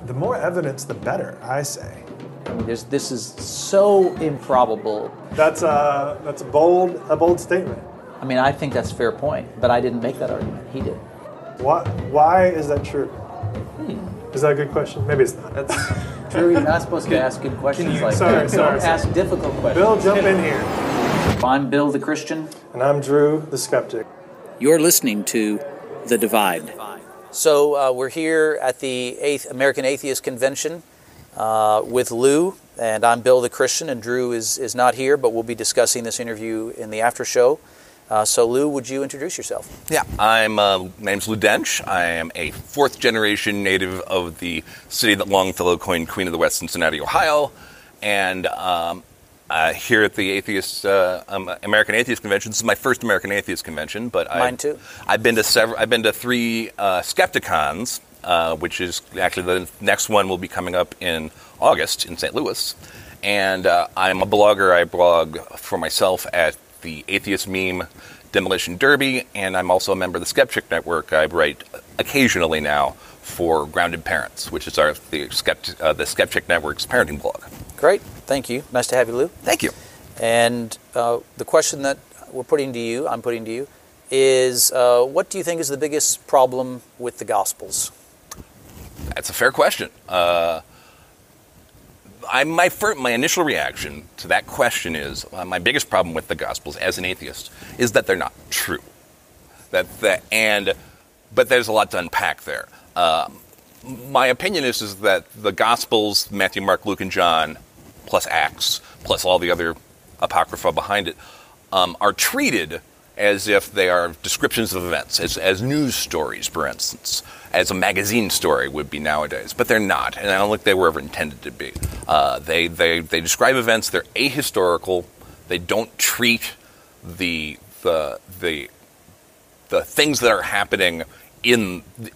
The more evidence, the better, I say. I mean, this is so improbable. That's a bold statement. I mean, I think that's a fair point, but I didn't make that argument. He did. Why is that true? Is that a good question? Maybe it's not. Drew, you're not supposed to ask good questions like that. Don't ask difficult questions. Bill, jump in here. I'm Bill the Christian. And I'm Drew the Skeptic. You're listening to The Divide. So we're here at the American Atheists Convention with Lou, and I'm Bill the Christian, and Drew is not here, but we'll be discussing this interview in the after show. So Lou, would you introduce yourself? Yeah, my name's Lou Dench. I am a fourth-generation native of the city that Longfellow coined Queen of the West, Cincinnati, Ohio, and here at the American Atheists Convention. This is my first American Atheists Convention, but mine too. I've been to three Skepticons, which is actually the next one will be coming up in August in St. Louis. And I'm a blogger. I blog for myself at the Atheist Meme Demolition Derby, and I'm also a member of the Skeptic Network. I write occasionally now for Grounded Parents, which is the Skeptic Network's parenting blog. Great. Thank you. Nice to have you, Lou. Thank you. And the question that I'm putting to you, is what do you think is the biggest problem with the Gospels? That's a fair question. My initial reaction to that question is my biggest problem with the Gospels as an atheist is that they're not true. But there's a lot to unpack there. My opinion is that the Gospels, Matthew, Mark, Luke, and John, plus Acts, plus all the other apocrypha behind it, are treated as if they are descriptions of events, as news stories, for instance, as a magazine story would be nowadays. But they're not, and I don't think they were ever intended to be. They describe events. They're ahistorical. They don't treat the things that are happening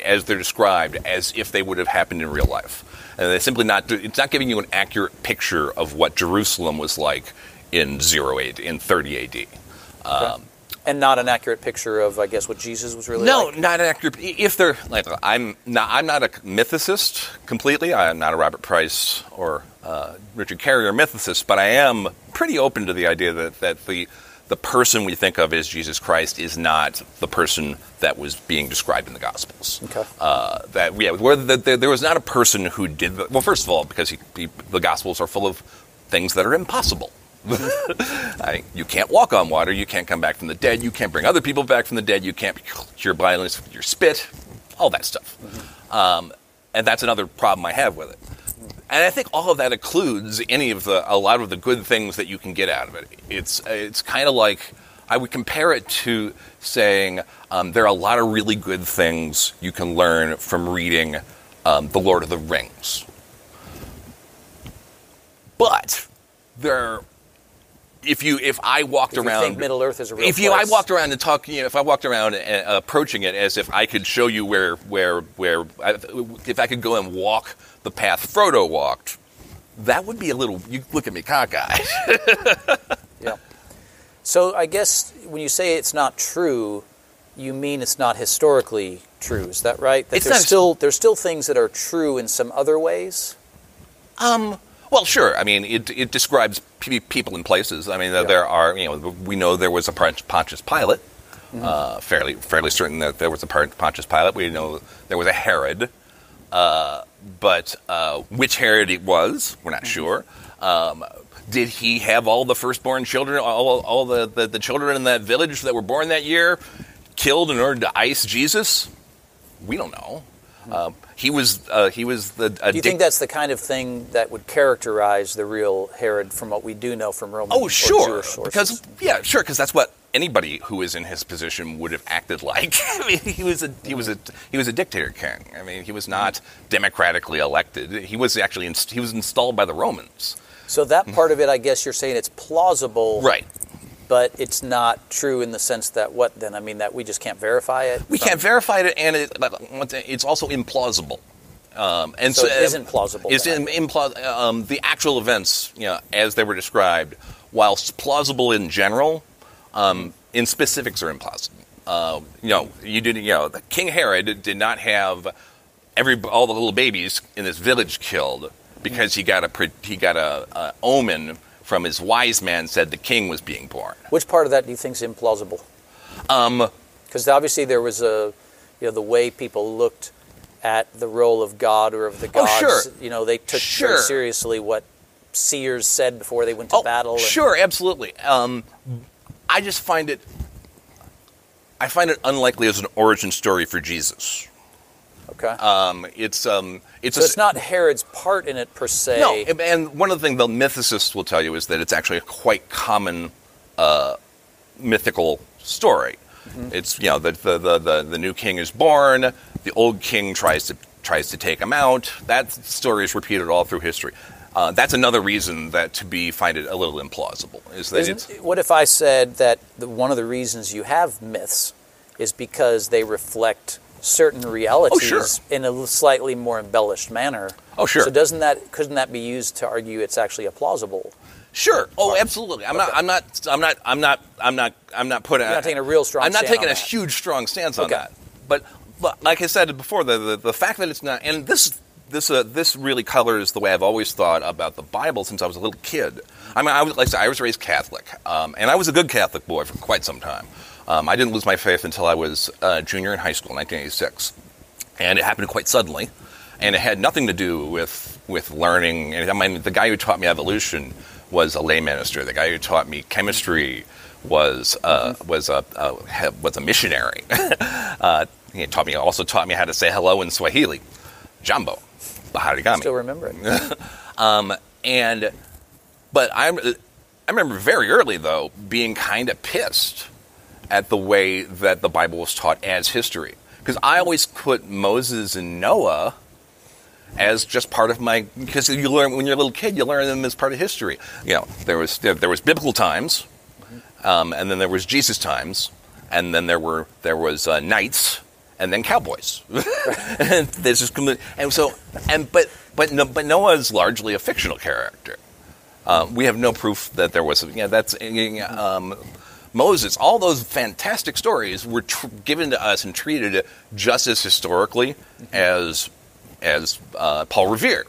as they're described as if they would have happened in real life. And they simply it's not giving you an accurate picture of what Jerusalem was like in 30 AD. Okay. And not an accurate picture of, I guess, what Jesus was really like? No, not an accurate. If they're like, I'm not a mythicist completely. I'm not a Robert Price or Richard Carrier mythicist, but I am pretty open to the idea that the person we think of as Jesus Christ is not the person that was being described in the Gospels. Okay. There was not a person who did well. First of all, because the Gospels are full of things that are impossible. You can't walk on water. You can't come back from the dead. You can't bring other people back from the dead. You can't cure blindness with your spit. All that stuff. Mm-hmm. And that's another problem I have with it. And I think all of that includes a lot of the good things that you can get out of it. It's kind of like, I would compare it to saying there are a lot of really good things you can learn from reading The Lord of the Rings. But if I walked around, think Middle Earth is a real place. I walked around and if I walked around approaching it as if I could show you if I could go and walk the path Frodo walked, that would be you look at me cockeyed. Yeah. So I guess when you say it's not true, you mean it's not historically true. Is that right? That there's still things that are true in some other ways? Well, sure. I mean, it describes people and places. I mean, there are, we know there was a Pontius Pilate. Mm-hmm. Fairly certain that there was a Pontius Pilate. We know there was a Herod. But which Herod it was, we're not sure. Did he have all the firstborn children, all the children in that village that were born that year, killed in order to ice Jesus? We don't know. He was the. Do you think that's the kind of thing that would characterize the real Herod from what we do know from Roman or Jewish sources? Because that's what anybody who is in his position would have acted like. I mean, he was a dictator king. I mean, he was not democratically elected. He was actually he was installed by the Romans. So that part of it, I guess you're saying it's plausible, right? But it's not true in the sense that what then? I mean, that we just can't verify it? We can't verify it, and it's also implausible. And so it isn't plausible. It's implausible. The actual events, as they were described, whilst plausible in general, in specifics are implausible. King Herod did not have all the little babies in this village killed because he got a omen from his wise man said the king was being born. Which part of that do you think is implausible? Because obviously there was the way people looked at the role of God or of the gods. Sure. They took very seriously what seers said before they went to battle. Sure, absolutely. I just find it unlikely as an origin story for Jesus. Okay. It's not Herod's part in it per se. No, and one of the things the mythicists will tell you is that it's actually a quite common mythical story. Mm-hmm. It's the new king is born, the old king tries to take him out. That story is repeated all through history. That's another reason find it a little implausible. What if I said that one of the reasons you have myths is because they reflect certain realities in a slightly more embellished manner? Oh, sure. So couldn't that be used to argue it's actually a plausible? Sure. Oh, absolutely. I'm not putting. You're not taking a real strong. I'm not stand taking on a that. huge strong stance on that. But like I said before, the fact that it's not, and this really colors the way I've always thought about the Bible since I was a little kid. I mean, I was raised Catholic, and I was a good Catholic boy for quite some time. I didn't lose my faith until I was a junior in high school in 1986, and it happened quite suddenly, and it had nothing to do with learning. And I mean, the guy who taught me evolution was a lay minister. The guy who taught me chemistry was a missionary. He also taught me how to say hello in Swahili, Jambo, Baharigami. Still remember it. But I remember very early though being kind of pissed at the way that the Bible was taught as history, because I always put Moses and Noah as just part of because you learn when you're a little kid, you learn them as part of history. There was biblical times, and then there was Jesus times, and then there was knights, and then cowboys. And there's just but Noah is largely a fictional character. We have no proof that there was. Moses. All those fantastic stories were given to us and treated just as historically as Paul Revere.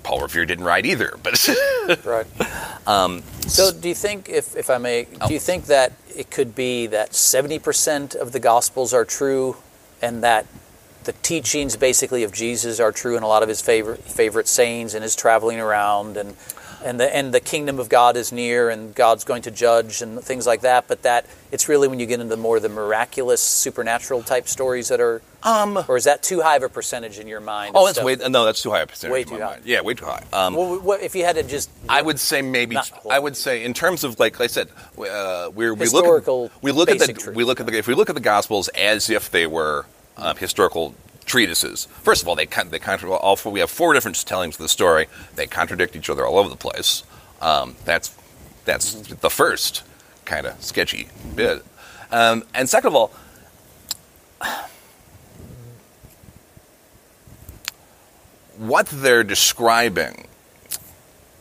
Paul Revere didn't write either, but right. So, do you think, if I may, do you think that it could be that 70% of the Gospels are true, and that the teachings basically of Jesus are true, and a lot of his favorite sayings, and his traveling around, and the kingdom of God is near, and God's going to judge, and things like that, but that it's really when you get into more the miraculous, supernatural type stories that are, or is that too high of a percentage in your mind? Oh, that's that's too high a percentage. Way too high. Mind. Yeah, way too high. What if you had to just? I would say maybe. I would say in terms of, like I said, we look at the Gospels as if they were historical treatises. First of all, we have 4 different tellings of the story. They contradict each other all over the place. That's the first kind of sketchy bit. And second of all, what they're describing,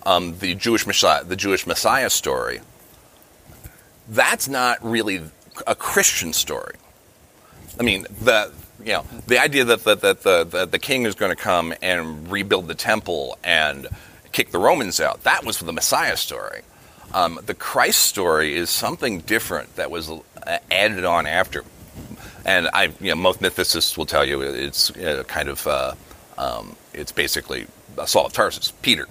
the Jewish Messiah story, that's not really a Christian story. I mean, the idea that the king is going to come and rebuild the temple and kick the Romans out, that was for the Messiah story. The Christ story is something different that was added on after. And most mythicists will tell you it's it's basically Saul of Tarsus. Peter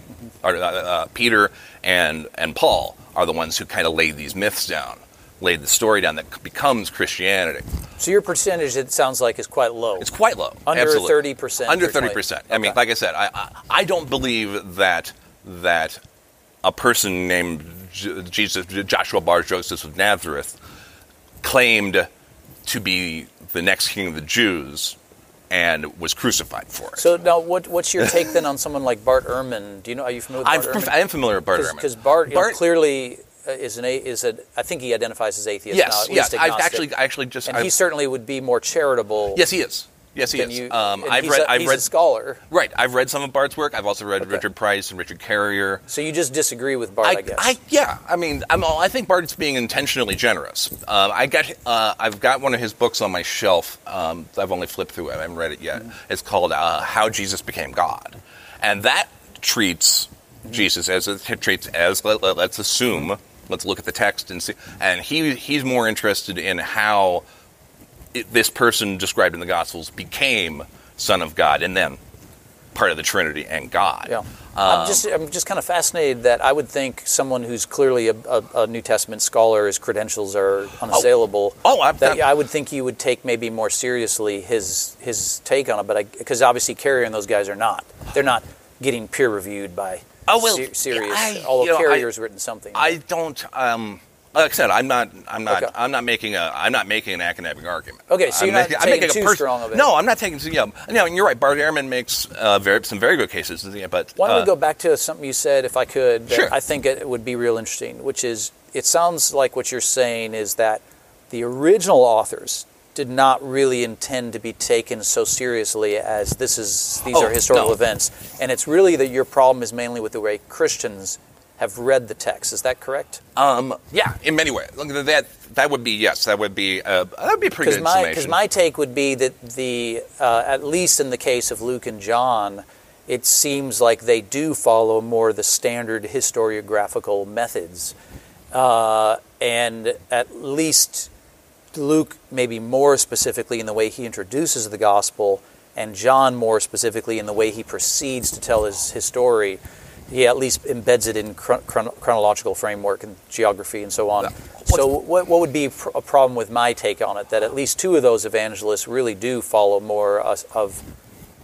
and Paul are the ones who kind of laid these myths down, laid the story down that becomes Christianity. So your percentage, it sounds like, is quite low. It's quite low. Under 30%. Under 30%. Okay. I mean, like I said, I don't believe that a person named Joshua Bar Joseph of Nazareth claimed to be the next king of the Jews and was crucified for it. So now, what's your take then on someone like Bart Ehrman? Are you familiar with Bart Ehrman? I am familiar with Bart Ehrman. Because Bart clearly I think he identifies as atheist now. Yes, I actually just. And he certainly would be more charitable. Yes, he is. Yes, he is. He's I've read a scholar. Right. I've read some of Barth's work. I've also read Richard Price and Richard Carrier. So you just disagree with Barth, I guess. Yeah. I mean, I think Barth's being intentionally generous. I've got one of his books on my shelf. I've only flipped through it. I haven't read it yet. Mm-hmm. It's called How Jesus Became God. And that treats Jesus as let's assume, let's look at the text and see. And he's more interested in how this person described in the Gospels became Son of God and then part of the Trinity and God. Yeah. I'm just kind of fascinated that I would think someone who's clearly a New Testament scholar, his credentials are unassailable. I would think you would take maybe more seriously his take on it, but because obviously Carrier and those guys are not. They're not getting peer reviewed by serious. Although Carrier's written something. I don't. Like I said, I'm not making an academic argument. Okay, so you're not taking too strong of it. No, I'm not taking. You're right. Bart Ehrman makes some very good cases. But why don't we go back to something you said, if I could? Sure. I think it would be real interesting. Which is, it sounds like what you're saying is that the original authors did not really intend to be taken so seriously as these are historical events, and it's really that your problem is mainly with the way Christians have read the text. Is that correct? Yeah, in many ways. That would be yes. That would be a pretty good summation. Because my take would be that at least in the case of Luke and John, it seems like they do follow more the standard historiographical methods, and at least Luke maybe more specifically in the way he introduces the gospel, and John more specifically in the way he proceeds to tell his story. He at least embeds it in chronological framework and geography and so on. Yeah. So what would be a problem with my take on it? That at least two of those evangelists really do follow more of,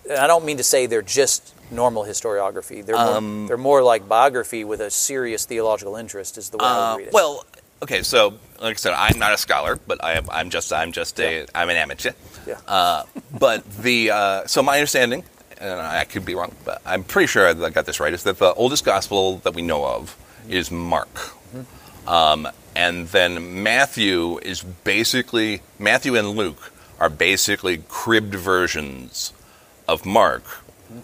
and I don't mean to say they're just normal historiography. They're more like biography with a serious theological interest is the way I would read it. Well, okay, so like I said, I'm not a scholar, but I'm an amateur. Yeah. But so my understanding, and I could be wrong, but I'm pretty sure I got this right, is that the oldest gospel that we know of is Mark. Mm-hmm. And then Matthew and Luke are basically cribbed versions of Mark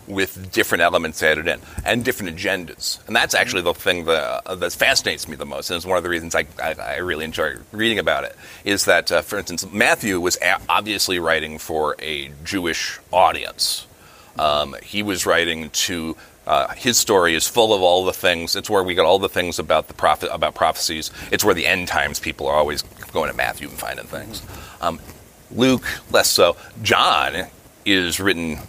with different elements added in and different agendas. And that's actually the thing that fascinates me the most, and it's one of the reasons I really enjoy reading about it, is that, for instance, Matthew was obviously writing for a Jewish audience. He was writing to his story is full of all the things. It's where we got all the things about about prophecies. It's where the end times people are always going to Matthew and finding things. Luke, less so. John is written.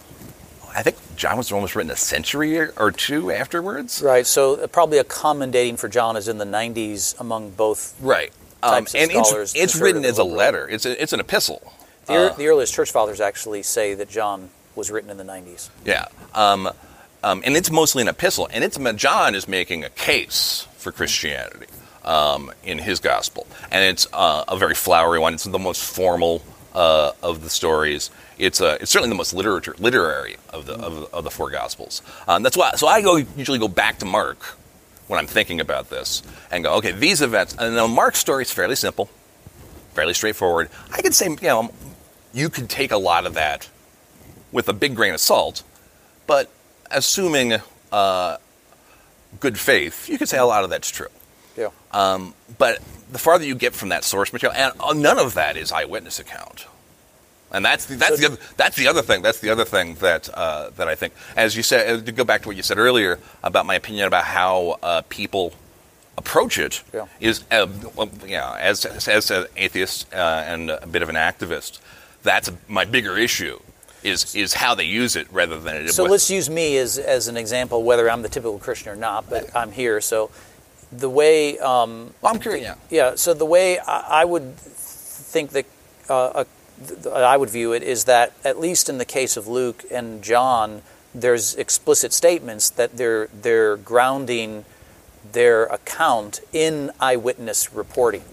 I think John was almost written a century or two afterwards. Right. So probably a common dating for John is in the 90s among both. Right. Types of scholars. It's written as a letter. It's an epistle. The earliest church fathers actually say that John was written in the 90s. Yeah. And it's mostly an epistle. And John is making a case for Christianity in his gospel. And it's a very flowery one. It's the most formal of the stories. It's certainly the most literary of the four gospels. That's why. So I usually go back to Mark when I'm thinking about this and go, okay, these events. And then Mark's story is fairly simple, fairly straightforward. I could say, you could take a lot of that with a big grain of salt, but assuming good faith, you could say a lot of that's true. Yeah. But the farther you get from that source material, and none of that is eyewitness account, and that's the other thing. That's the other thing that I think, as you said, to go back to what you said earlier about my opinion about how people approach it, is as an atheist and a bit of an activist, that's my bigger issue. Is how they use it rather than it. So let's use me as an example, whether I'm the typical Christian or not, but I'm here. So the way I'm curious. Yeah. So the way I would think that I would view it is that at least in the case of Luke and John, there's explicit statements that they're grounding their account in eyewitness reporting.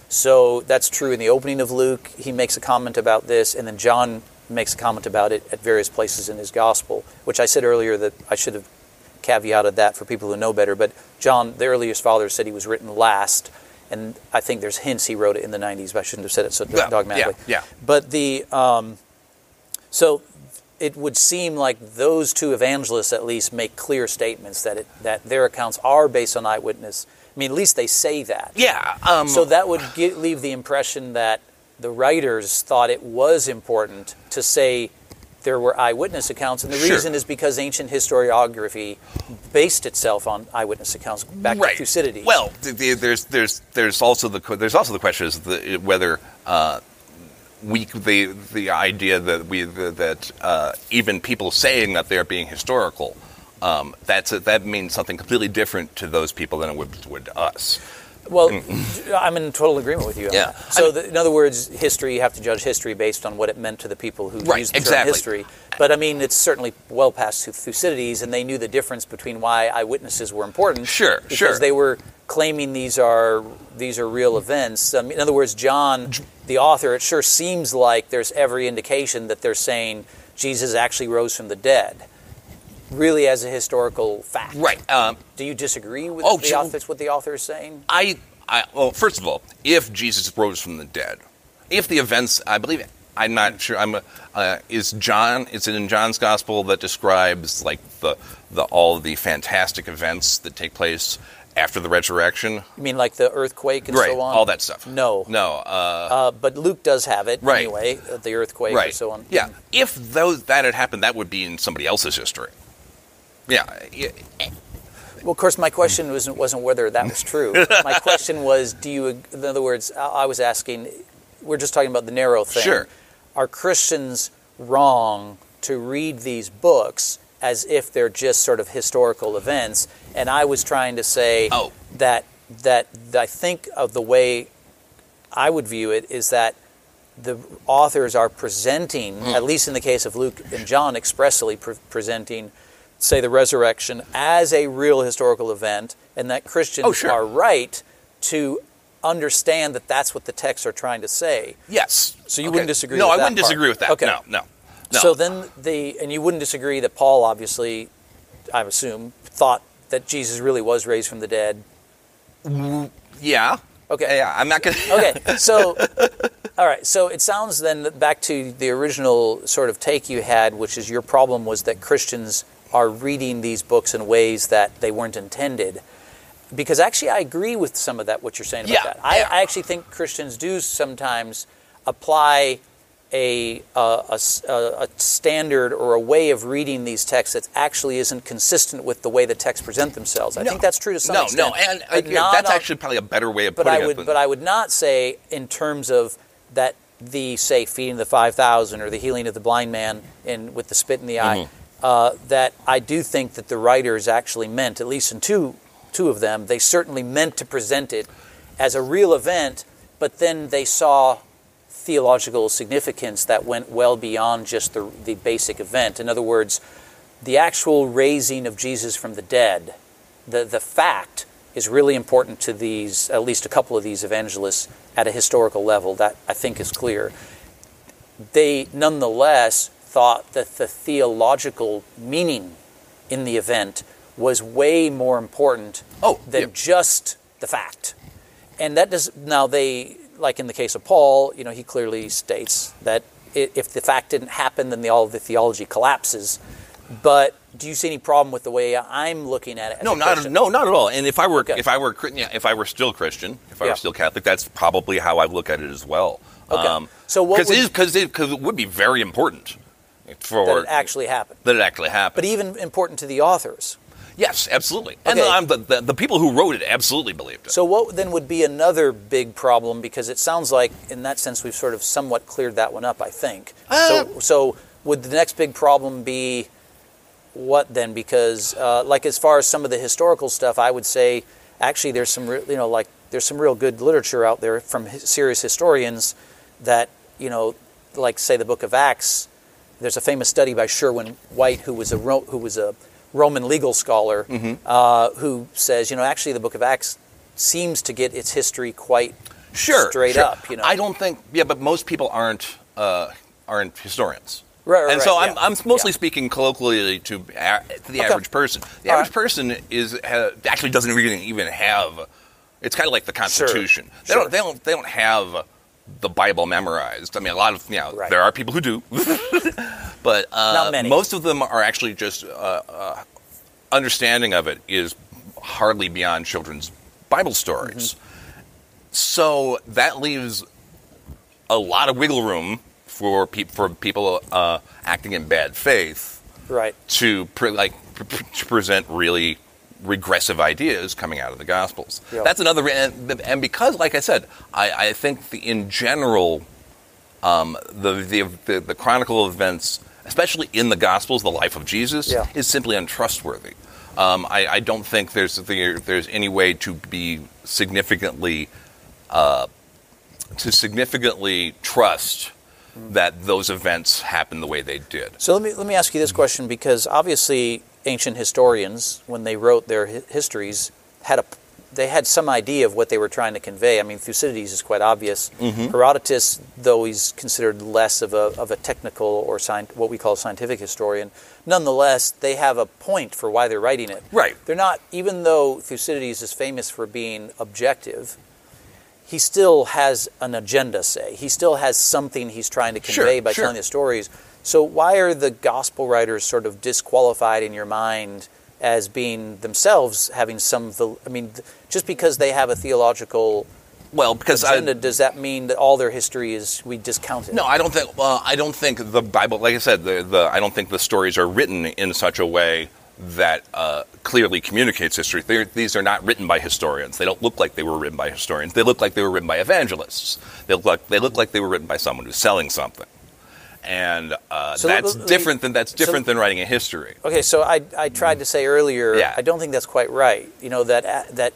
So that's true in the opening of Luke. He makes a comment about this, and then John makes a comment about it at various places in his gospel, which I said earlier that I should have caveated that for people who know better. But John, the earliest fathers, said he was written last, and I think there's hints he wrote it in the 90s, but I shouldn't have said it so dogmatically. Yeah. But So it would seem like those two evangelists at least make clear statements that their accounts are based on eyewitness. I mean, at least they say that. Yeah. So that would leave the impression that the writers thought it was important to say there were eyewitness accounts, and the reason is because ancient historiography based itself on eyewitness accounts back to Thucydides. Well, there's also the question is whether the idea that even people saying that they're being historical, that means something completely different to those people than it would to us. Well, I'm in total agreement with you on that. So, in other words, history, you have to judge history based on what it meant to the people who used the term history. But, I mean, it's certainly well past Thucydides, and they knew the difference between why eyewitnesses were important. Because they were claiming these are real events. In other words, John, the author, it sure seems like there's every indication that they're saying Jesus actually rose from the dead. Really, as a historical fact, do you disagree with what the author is saying? Well, first of all, if Jesus rose from the dead, if the events, I believe, I'm not sure. Is it in John's Gospel that describes like all of the fantastic events that take place after the resurrection? You mean like the earthquake and so on? All that stuff. No. But Luke does have it anyway. The earthquake and so on. Yeah. If that had happened, that would be in somebody else's history. Yeah. Well, of course, my question wasn't whether that was true. My question was, in other words, I was asking, we're just talking about the narrow thing. Sure. Are Christians wrong to read these books as if they're just sort of historical events? And I was trying to say that I think of the way I would view it is that the authors are presenting, at least in the case of Luke and John, expressly presenting, say, the resurrection as a real historical event, and that Christians are right to understand that that's what the texts are trying to say. Yes. So you wouldn't disagree with that? No, I wouldn't disagree with that. Okay. No. So then and you wouldn't disagree that Paul, obviously, I assume, thought that Jesus really was raised from the dead? Yeah. Okay. Yeah, I'm not going to... Okay, so... All right, so it sounds then back to the original sort of take you had, which is your problem was that Christians are reading these books in ways that they weren't intended. Because actually I agree with some of that, what you're saying about that. I actually think Christians do sometimes apply a standard or a way of reading these texts that actually isn't consistent with the way the texts present themselves. I think that's true to some extent. And that's actually probably a better way of putting it. But I would not say in terms of that say, feeding the 5,000 or the healing of the blind man with the spit in the eye, that I do think that the writers actually meant, at least in two of them, they certainly meant to present it as a real event, but then they saw theological significance that went well beyond just the basic event. In other words, the actual raising of Jesus from the dead, the fact is really important to these, at least a couple of these evangelists at a historical level. That I think is clear. They nonetheless thought that the theological meaning in the event was way more important than just the fact. And that does, now they, like in the case of Paul, he clearly states that if the fact didn't happen, then all of the theology collapses. But do you see any problem with the way I'm looking at it? No, not at all. And if I were still Christian, if I were still Catholic, that's probably how I look at it as well. Okay. So because it would be very important that it actually happened. But even important to the authors. Yes, absolutely. Okay. And the people who wrote it absolutely believed it. So what then would be another big problem? Because it sounds like, in that sense, we've sort of somewhat cleared that one up, I think. So would the next big problem be what then? Because, as far as some of the historical stuff, I would say, actually, there's some, there's some real good literature out there from serious historians that, say the Book of Acts. There's a famous study by Sherwin White, who was a Roman legal scholar, who says, actually the Book of Acts seems to get its history quite straight up. I don't think, but most people aren't historians. Right, so I'm mostly speaking colloquially to the average person. The average person actually doesn't really even have. It's kind of like the Constitution. They don't have the Bible memorized. I mean, a lot of Right. there are people who do, but Not many. most of them are actually just understanding of it is hardly beyond children's Bible stories. So that leaves a lot of wiggle room for people acting in bad faith, Right. to present really regressive ideas coming out of the Gospels. Yeah. That's another, and because, like I said, I think in general, the chronicle of events, especially in the Gospels, the life of Jesus, is simply untrustworthy. I don't think there's any way to be significantly trust that those events happen the way they did. So let me ask you this question, because obviously ancient historians, when they wrote their histories, they had some idea of what they were trying to convey. I mean, Thucydides is quite obvious. Herodotus, though he's considered less of a technical or what we call a scientific historian, nonetheless, they have a point for why they're writing it. Right. They're not, even though Thucydides is famous for being objective, he still has an agenda, say. He still has something he's trying to convey by telling the stories. So why are the gospel writers sort of disqualified in your mind as being themselves having some... I mean, just because they have a theological agenda, does that mean that all their history is we discount it? No, I don't think. Well, I don't think the Bible. Like I said, I don't think the stories are written in such a way that clearly communicates history. These are not written by historians. They don't look like they were written by historians. They look like they were written by evangelists. They look like they were written by someone who's selling something. And that's different than writing a history. Okay, so I tried to say earlier, I don't think that's quite right. You know, that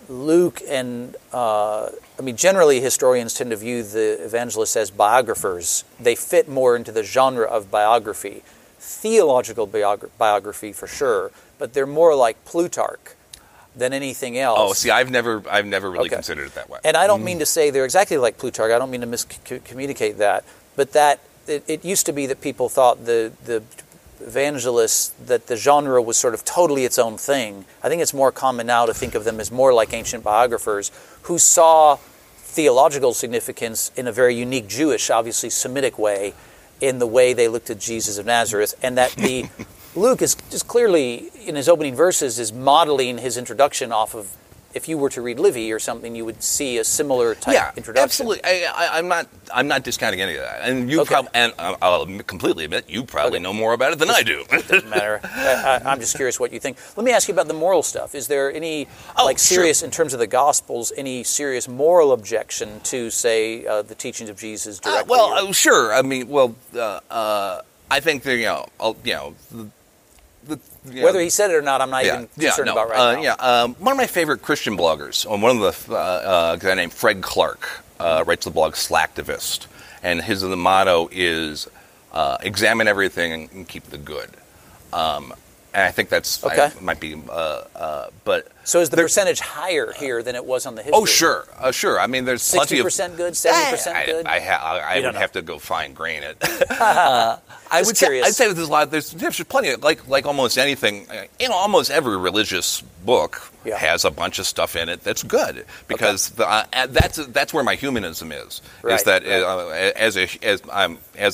Luke and I mean, generally historians tend to view the evangelists as biographers. They fit more into the genre of biography, theological biography for sure, but they're more like Plutarch than anything else. Oh, see, I've never really considered it that way. And I don't mean to say they're exactly like Plutarch. I don't mean to miscommunicate that. But that it used to be that people thought the evangelists, that the genre was sort of totally its own thing. I think it's more common now to think of them as more like ancient biographers who saw theological significance in a very unique Jewish, obviously Semitic way, in the way they looked at Jesus of Nazareth, and that the Luke is just clearly, in his opening verses, is modeling his introduction off of, if you were to read Livy or something, you would see a similar type introduction. Absolutely. I'm not discounting any of that. And I'll completely admit, you probably know more about it than I do. It doesn't matter. I'm just curious what you think. Let me ask you about the moral stuff. Is there any, serious, in terms of the Gospels, any serious moral objection to, say, the teachings of Jesus directly? Sure. I mean, I think whether he said it or not, I'm not even concerned about right now. One of my favorite Christian bloggers, one of a guy named Fred Clark, writes the blog Slacktivist, and his motto is examine everything and keep the good. And I think that's might be, but so is the percentage higher here than it was on the history? Oh, sure. I mean, there's plenty of 60% good, 70% good. I would have to go fine grain it. I'd say there's a lot. There's plenty of like almost anything. Almost every religious book has a bunch of stuff in it that's good because that's where my humanism is. Right, is that as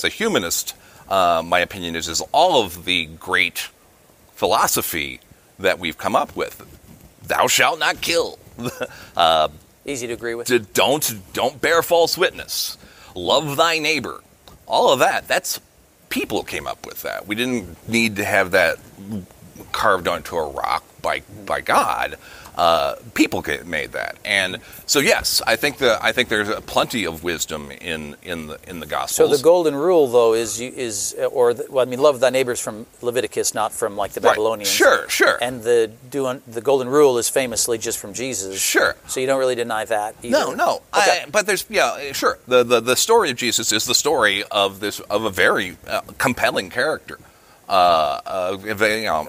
a humanist, my opinion is all of the great philosophy that we've come up with. Thou shalt not kill. Easy to agree with. Don't bear false witness. Love thy neighbor. All of that. That's people came up with that. We didn't need to have that carved onto a rock by God. People made that, and so yes, I think there's plenty of wisdom in the Gospels. So the golden rule, though, love thy neighbors from Leviticus, not from like the Babylonians. Sure. And the golden rule is famously just from Jesus. Sure. So you don't really deny that either. No. Okay. But there's sure. The story of Jesus is the story of a very compelling character.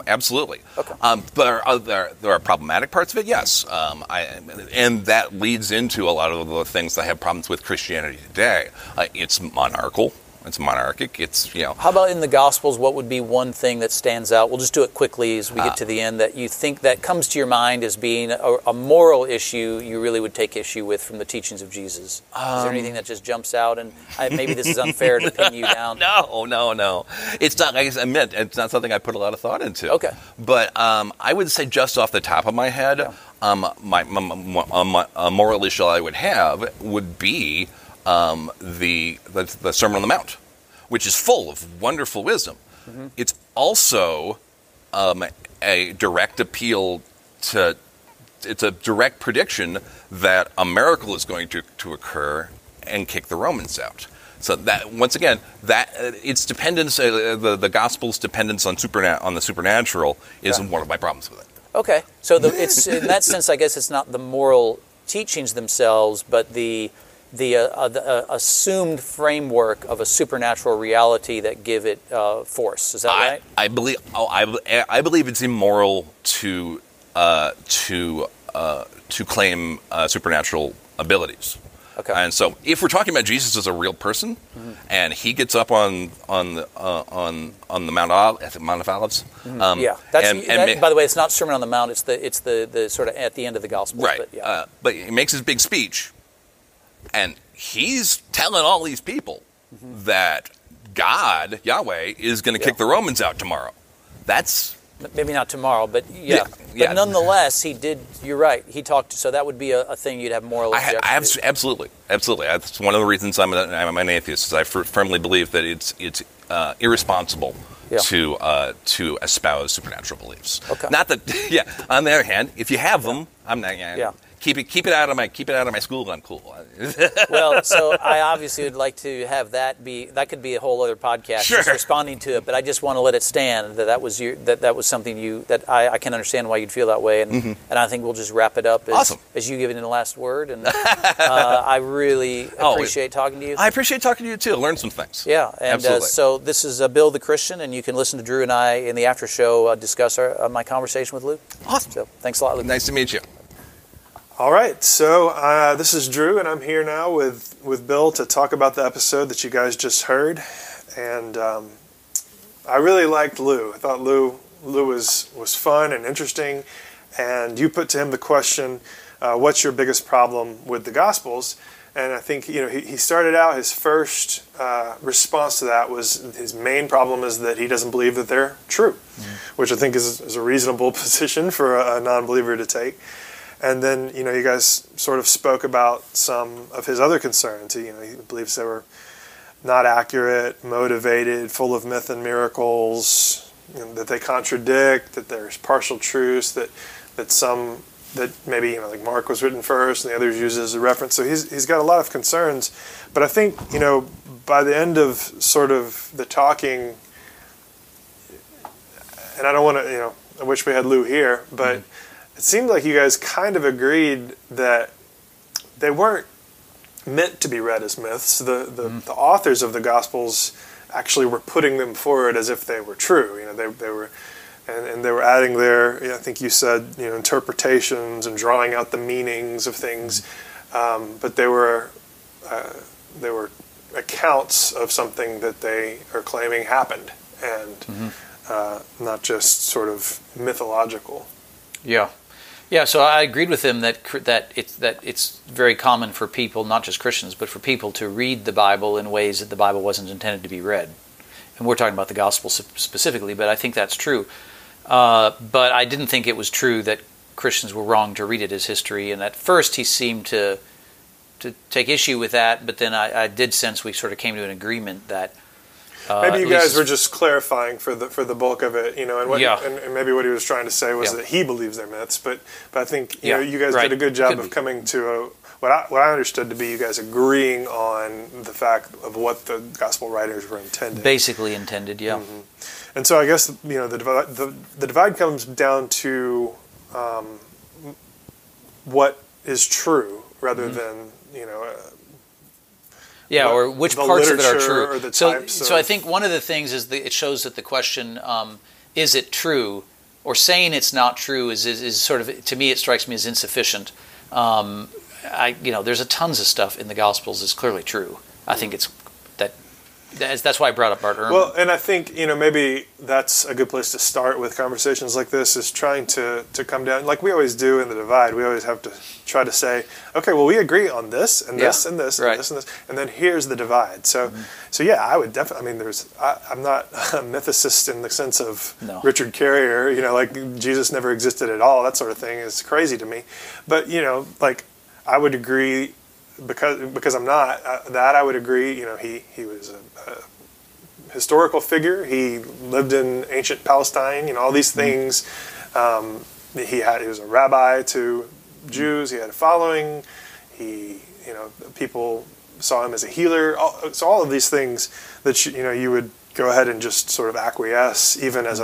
Absolutely. Okay. But there are problematic parts of it, yes. And that leads into a lot of the things that have problems with Christianity today. It's monarchical. It's monarchic. It's How about in the Gospels? What would be one thing that stands out? We'll just do it quickly as we get to the end. That you think that comes to your mind as being a moral issue you really would take issue with from the teachings of Jesus. Is there anything that just jumps out? And maybe this is unfair to pin you down. No. It's not. Like I meant, it's not something I put a lot of thought into. Okay. But I would say just off the top of my head, a moral issue I would have would be the Sermon on the Mount, which is full of wonderful wisdom. Mm-hmm. It's also a direct appeal to. It's a direct prediction that a miracle is going to occur and kick the Romans out. So that once again, that its dependence, the gospel's dependence on the supernatural is one of my problems with it. Okay, so it's in that sense, I guess it's not the moral teachings themselves, but the assumed framework of a supernatural reality that give it force. Is that right? I believe it's immoral to claim supernatural abilities. Okay. And so, if we're talking about Jesus as a real person, and he gets up on the Mount of Olives, by the way, it's not Sermon on the Mount; it's the sort of at the end of the Gospel, right? But, but he makes his big speech, and he's telling all these people that God, Yahweh, is going to kick the Romans out tomorrow. That's maybe not tomorrow, but But nonetheless, he did. You're right. He talked. So that would be a thing you'd have moral objection to. Absolutely. That's one of the reasons I'm an atheist. Is I firmly believe that it's irresponsible to espouse supernatural beliefs. Okay. Not that. On the other hand, if you have them, I'm not. Keep it out of my school. I'm cool. Well, so I obviously would like to have that could be a whole other podcast, just responding to it. But I just want to let it stand that was something that I can understand why you'd feel that way, and I think we'll just wrap it up as you give it in the last word. And I really appreciate talking to you. I appreciate talking to you too. Learn some things. Yeah, and so this is Bill the Christian, and you can listen to Drew and I in the after show discuss my conversation with Lou. Awesome. So thanks a lot, Lou. Nice to meet you. All right, so this is Drew, and I'm here now with Bill to talk about the episode that you guys just heard. And I really liked Lou. I thought Lou was fun and interesting. And you put to him the question, what's your biggest problem with the Gospels? And I think he started out, his first response to that was his main problem is that he doesn't believe that they're true, which I think is a reasonable position for a non-believer to take. And then, you guys sort of spoke about some of his other concerns. He believes they were not accurate, motivated, full of myth and miracles, that they contradict, that there's partial truths, that maybe, like Mark was written first and the others use it as a reference. So he's got a lot of concerns. But I think, by the end of sort of the talking, and I don't want to, I wish we had Lou here, but it seemed like you guys kind of agreed that they weren't meant to be read as myths. The authors of the Gospels actually were putting them forward as if they were true. They were, and they were adding their, I think you said, interpretations and drawing out the meanings of things. But they were accounts of something that they are claiming happened, and not just sort of mythological. Yeah. So I agreed with him that it's very common for people, not just Christians, but for people to read the Bible in ways that the Bible wasn't intended to be read. And we're talking about the Gospel specifically, but I think that's true. But I didn't think it was true that Christians were wrong to read it as history. And at first, he seemed to take issue with that. But then I did sense we sort of came to an agreement that. Maybe you guys were just clarifying for the bulk of it, and maybe what he was trying to say was that he believes they're myths, but I think you guys did a good job of coming to what I understood to be you guys agreeing on the fact of what the gospel writers were intending. Basically intended, yeah. Mm-hmm. And so I guess the divide comes down to what is true rather than or which parts of it are true. Or the so I think one of the things is that it shows that the question, is it true, or saying it's not true is sort of, to me, it strikes me as insufficient. There's tons of stuff in the Gospels is clearly true. I think it's that That's why I brought up Bart Ehrman. Well, and I think, maybe that's a good place to start with conversations like this, is trying to come down, like we always do in The Divide. We always have to try to say, okay, well, we agree on this and this and this and this and this, and then here's the divide. So, yeah, I would definitely, I'm not a mythicist in the sense of Richard Carrier, like Jesus never existed at all, that sort of thing is crazy to me. But, like, I would agree, because I'm not, that I would agree, he was a historical figure. He lived in ancient Palestine, all these things. He was a rabbi to Jews. He had a following. People saw him as a healer. So all of these things that you would go ahead and just sort of acquiesce, even as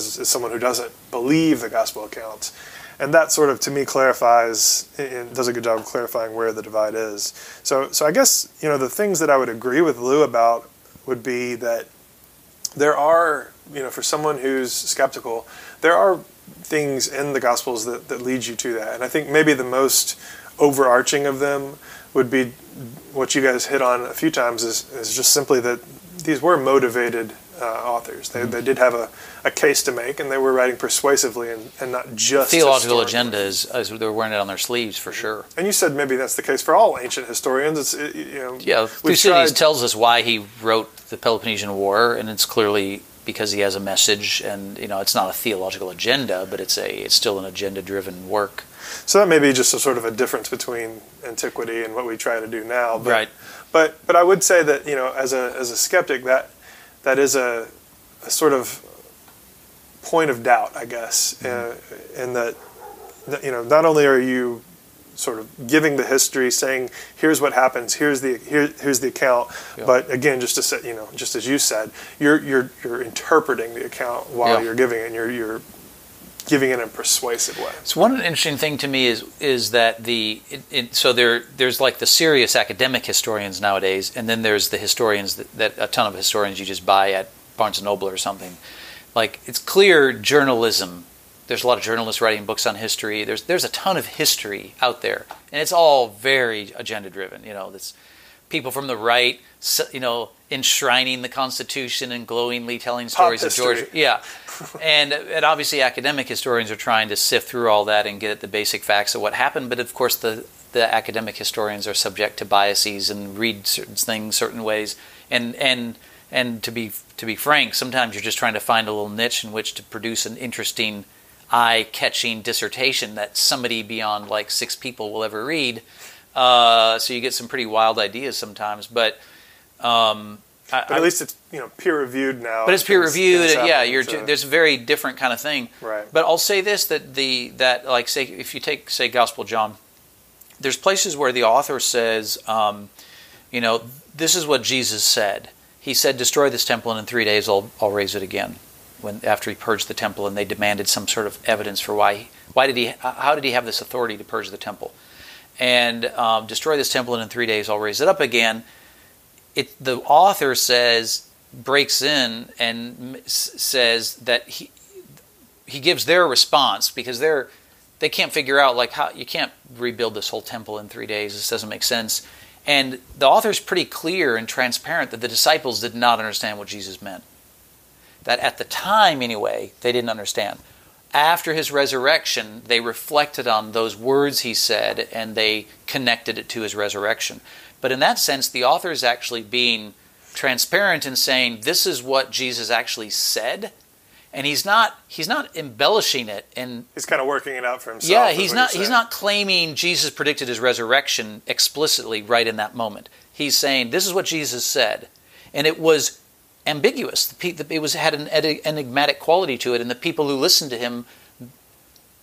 someone who doesn't believe the gospel accounts. And that sort of, to me, clarifies and does a good job of clarifying where the divide is. So I guess, the things that I would agree with Lou about would be that there are, for someone who's skeptical, there are things in the Gospels that lead you to that. And I think maybe the most overarching of them would be what you guys hit on a few times is just simply that these were motivated authors. They did have a case to make, and they were writing persuasively and not just theological agenda as they were wearing it on their sleeves, for sure. And you said maybe that's the case for all ancient historians. Thucydides tells us why he wrote the Peloponnesian War, and it's clearly because he has a message, and it's not a theological agenda, but it's still an agenda-driven work. So that may be just a sort of a difference between antiquity and what we try to do now. But, right. But I would say that as a skeptic, that is a sort of point of doubt, I guess, in that not only are you sort of giving the history, saying here's what happens, here's the account, but again, just to say, just as you said, you're interpreting the account while you're giving it, and you're giving it in a persuasive way. So one interesting thing to me is that there's like the serious academic historians nowadays, and then there's the historians that a ton of historians you just buy at Barnes & Noble or something. Like, it's clear journalism. There's a lot of journalists writing books on history. There's a ton of history out there, and it's all very agenda-driven. That's people from the right, enshrining the Constitution and glowingly telling stories of George. Yeah, and obviously academic historians are trying to sift through all that and get at the basic facts of what happened. But of course, the academic historians are subject to biases and read certain things certain ways. And to be frank, sometimes you're just trying to find a little niche in which to produce an interesting, eye-catching dissertation that somebody beyond like 6 people will ever read. So you get some pretty wild ideas sometimes, but at least it's peer-reviewed now. But it's peer-reviewed, there's a very different kind of thing. Right. But I'll say this, that like, say, if you take, say, Gospel of John, there's places where the author says, this is what Jesus said. He said, destroy this temple, and in 3 days I'll raise it again. After he purged the temple, and they demanded some sort of evidence for how did he have this authority to purge the temple? And destroy this temple, and in 3 days I'll raise it up again. The author breaks in and says that he gives their response, because they can't figure out, like, how you can't rebuild this whole temple in 3 days. This doesn't make sense. And the author's pretty clear and transparent that the disciples did not understand what Jesus meant. That at the time, anyway, they didn't understand. After his resurrection, they reflected on those words he said, and they connected it to his resurrection. But in that sense, the author is actually being transparent and saying, this is what Jesus actually said, and he's not embellishing it, and he's kind of working it out for himself. Yeah, he's not claiming Jesus predicted his resurrection explicitly right in that moment. He's saying, this is what Jesus said, and it was ambiguous. It had an enigmatic quality to it, and the people who listened to him,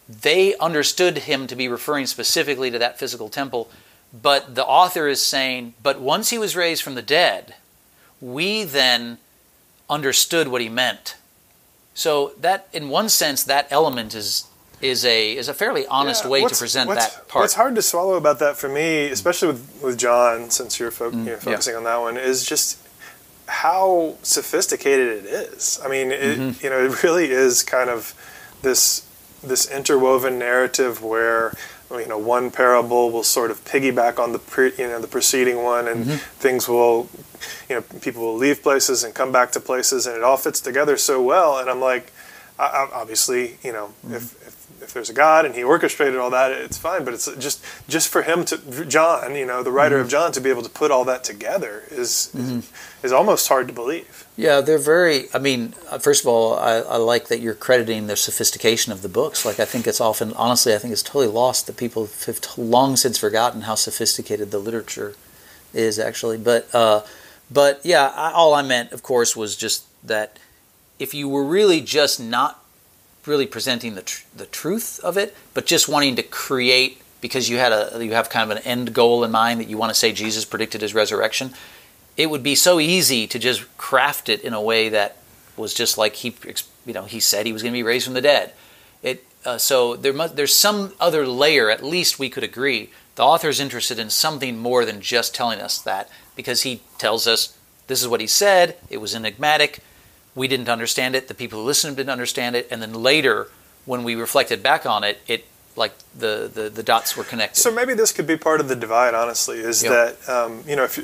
they understood him to be referring specifically to that physical temple. But the author is saying, but once he was raised from the dead, we then understood what he meant. So that, in one sense, that element is a fairly honest way to present that part. What's hard to swallow about that for me, especially with John, since you're focusing on that one, is just how sophisticated it is. I mean, it really is kind of this interwoven narrative where one parable will sort of piggyback on the preceding one, and things will people will leave places and come back to places, and it all fits together so well. And I'm like, obviously, if there's a God and he orchestrated all that, it's fine. But it's just for him John, the writer of John, to be able to put all that together is almost hard to believe. Yeah, they're very, first of all, I like that you're crediting the sophistication of the books. Like, I think it's often, honestly, I think it's totally lost that people have long since forgotten how sophisticated the literature is, actually. But yeah, all I meant, of course, was just that if you were really just not really presenting the truth of it, but just wanting to create, because you have kind of an end goal in mind that you want to say Jesus predicted his resurrection, it would be so easy to just craft it in a way that was just like he said he was going to be raised from the dead. So there's some other layer. At least we could agree the author's interested in something more than just telling us that, because he tells us this is what he said. It was enigmatic. We didn't understand it. The people who listened didn't understand it. And then later, when we reflected back on it, like the dots were connected. So maybe this could be part of the divide, honestly, is that,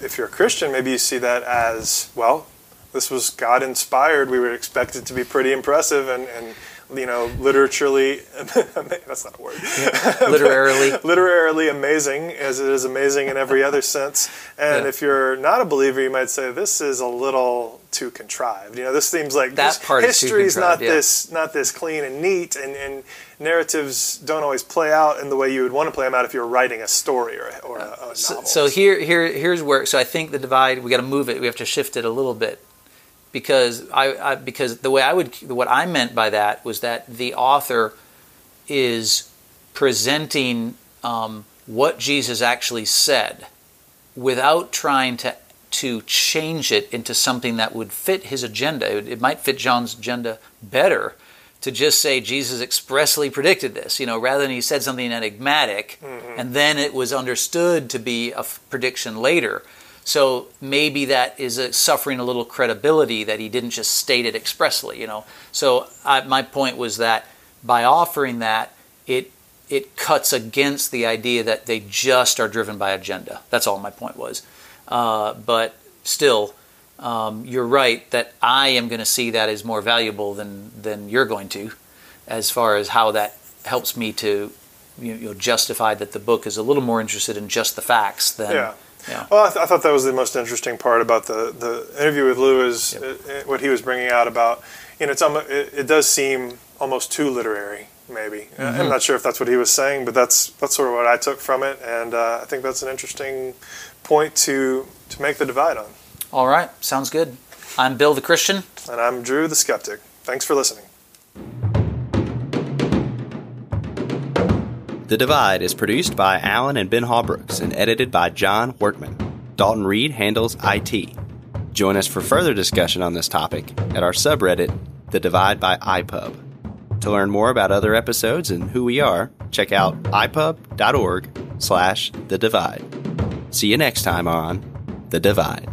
if you're a Christian, maybe you see that as, well, this was God-inspired. We would expect it to be pretty impressive and literally, that's not a word. Yeah. Literally amazing, as it is amazing in every other sense. And if you're not a believer, you might say, this is a little too contrived. This seems like history is not this clean and neat, and narratives don't always play out in the way you would want to play them out if you were writing a story or a novel. So here's where. So I think the divide, we got to move it. We have to shift it a little bit, because what I meant by that was that the author is presenting what Jesus actually said without trying to change it into something that would fit his agenda. It might fit John's agenda better to just say Jesus expressly predicted this, rather than he said something enigmatic, and then it was understood to be a prediction later. So maybe that is suffering a little credibility that he didn't just state it expressly, So my point was that by offering that, it cuts against the idea that they just are driven by agenda. That's all my point was. But still, you're right that I am going to see that as more valuable than you're going to, as far as how that helps me to justify that the book is a little more interested in just the facts than... Yeah. Well, I thought that was the most interesting part about the interview with Lou is what he was bringing out about, it does seem almost too literary, maybe. I'm not sure if that's what he was saying, but that's sort of what I took from it, and I think that's an interesting point to make the divide on. All right, sounds good. I'm Bill the Christian. And I'm Drew the Skeptic. Thanks for listening. The Divide is produced by Alan and Ben Hallbrooks and edited by John Workman. Dalton Reed handles IT. Join us for further discussion on this topic at our subreddit, TheDividebyiPUB. To learn more about other episodes and who we are, check out ipub.org/thedivide. See you next time on The Divide.